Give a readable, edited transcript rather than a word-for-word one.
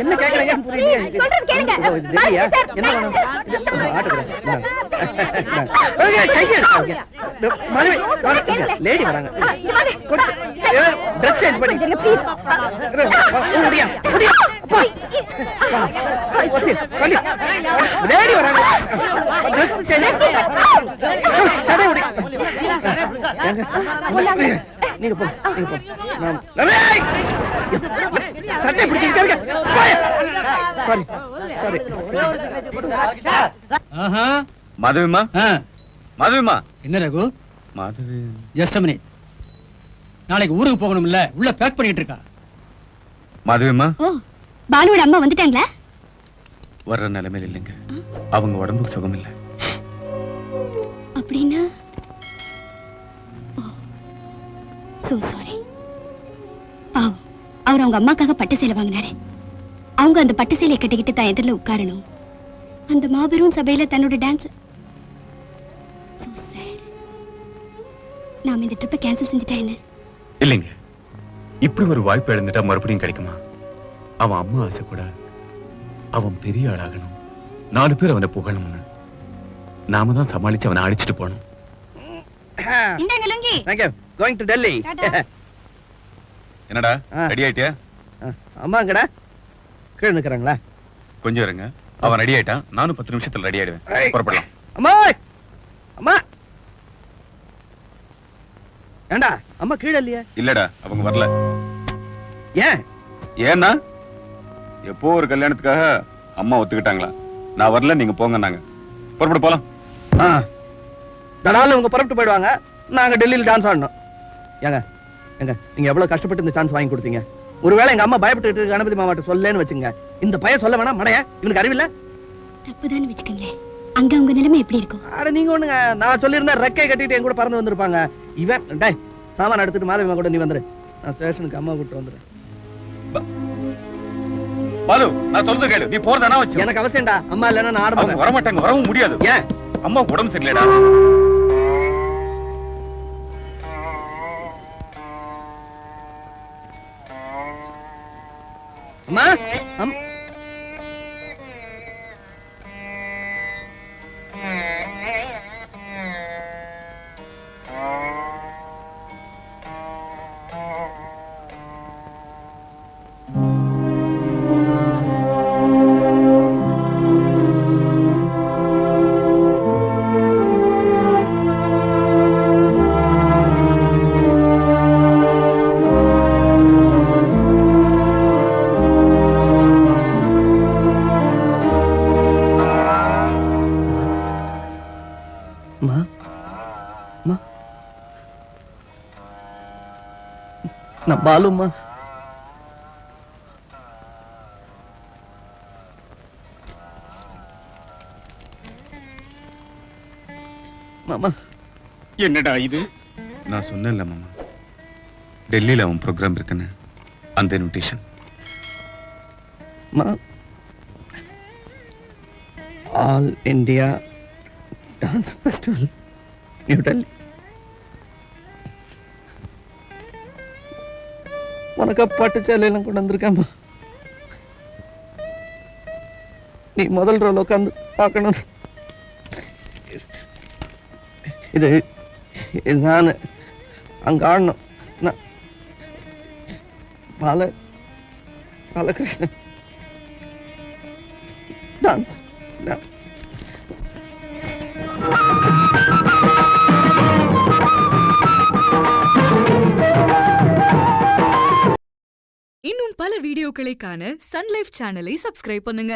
என்ன கேக்குறீங்க புரியலையே. சொல்றது கேளுங்க. தெரியலையா? என்ன வேணும்? லேடி வராங்க. ட்ரெஸ் சேஞ்ச் பண்ணி லேடி வராங்க. ட்ரெஸ் சேஞ்ச் சரி நீங்க போ நீங்க போ. சட்டை பிடிச்சிருக்க. Sorry sorry. மாதவிமா மாதவிமா. என்ன Raghu? Madhavi just a minute. நாளைக்கு ஊருக்கு போகணும் இல்ல, உள்ள பேக் பண்ணிட்டு இருக்கா. மாதவிமா. ஓ, பாலுவோட அம்மா வந்துட்டாங்களா? வர்ற நிலைமையில இல்லைங்க. அவங்க உடம்புக்கு சுகம் இல்ல. அப்படின்னா சோ சாரி. பாவம், அவர் அவங்க அம்மாக்காக பட்டு சேலை வாங்கினாரு. அவங்க அந்த பட்டு சேலையை கட்டிக்கிட்டு தான் எதிரில் உட்காரணும். அந்த மாபெரும் சபையில தன்னோட டான்ஸ். So sad. நாம இந்த ட்ரிப்பை கேன்சல் செஞ்சுட்டா என்ன? இல்லைங்க, இப்படி ஒரு வாய்ப்பு எழுந்துட்டா மறுபடியும் கிடைக்குமா? அவன் அம்மா ஆசை கூட அவன் பெரிய ஆளாகணும், 4 பேர் அவனை புகழணும்னு. நாம தான் சமாளிச்சு அவனை அடிச்சுட்டு போனோம். இந்தாங்க lungi. Thank you. Going to Delhi. என்னடா ரெடி ஆயிட்டியா? அம்மாங்கடா கீழ நிக்கறாங்களா? கொஞ்சம் இருங்க, அவன் ரெடி ஆயிட்டான். நானும் 10 நிமிஷத்துல ரெடி ஆயிடுவேன். புறப்படலாம். அம்மா அம்மா. ஏண்டா அம்மா கீழ இல்லையா? இல்லடா, அவங்க வரல. ஏன்? ஏன்னா எப்போ ஒரு கல்யாணத்துக்காக அம்மா ஒத்துக்கிட்டாங்களா? நான் வரல, நீங்க போங்கன்னாங்க. புறப்பட போலாம். தடால அவங்க புறப்பட்டு போயிடுவாங்க. நாங்க டெல்லியில டான்ஸ் ஆடணும். ஏங்க ஏங்க, நீங்க எவ்வளவு கஷ்டப்பட்டு இந்த சான்ஸ் வாங்கி கொடுத்தீங்க. ஒருவேளை எங்க அம்மா பயப்பட்டு கணபதி மாமாட்ட சொல்லலன்னு வச்சுங்க, இந்த பையன் சொல்ல வேணாம். மடைய இவனுக்கு அறிவில்ல. தப்புதான்னு வச்சுக்கங்களேன். அங்க உங்க நிலைமை எப்படி இருக்கும்? அட நீங்க ஒண்ணுங்க, நான் சொல்லியிருந்தா ரெக்கை கட்டிட்டு என் கூட பறந்து வந்திருப்பாங்க. இவன் டேய் சாமான் எடுத்துட்டு மாதவிமா கூட நீ வந்துரு. நான் ஸ்டேஷனுக்கு அம்மா கூட்டு வந்துடுறேன். பாலு, நான் சொல்றது கேளு. நீ போறதானா வச்சு. எனக்கு அவசியம்டா. அம்மா இல்லைன்னா நான் ஆட மாட்டேன். வர மாட்டாங்க, வரவும் முடியாது. ஏன்? அம்மா உடம்பு சரியில்லைடா. அம்மா நான் பாலுமா. மாமா என்னடா இது? நான் சொன்னேன்ல மாமா, டெல்லியில அவன் ப்ரோக்ராம் இருக்குன்னு. அந்த invitation all India dance festival new Delhi. உனக்கு பட்டு சேலையெல்லாம் கொண்டு வந்திருக்கேம்மா. நீ முதல் ரோல் உட்காந்து பார்க்கணும். இது நான் அங்க ஆடணும். பாலகிருஷ்ணன் டான்ஸ். இன்னும் பல வீடியோக்களை காண சன் லைஃப் சேனலை சப்ஸ்கிரைப் பண்ணுங்க.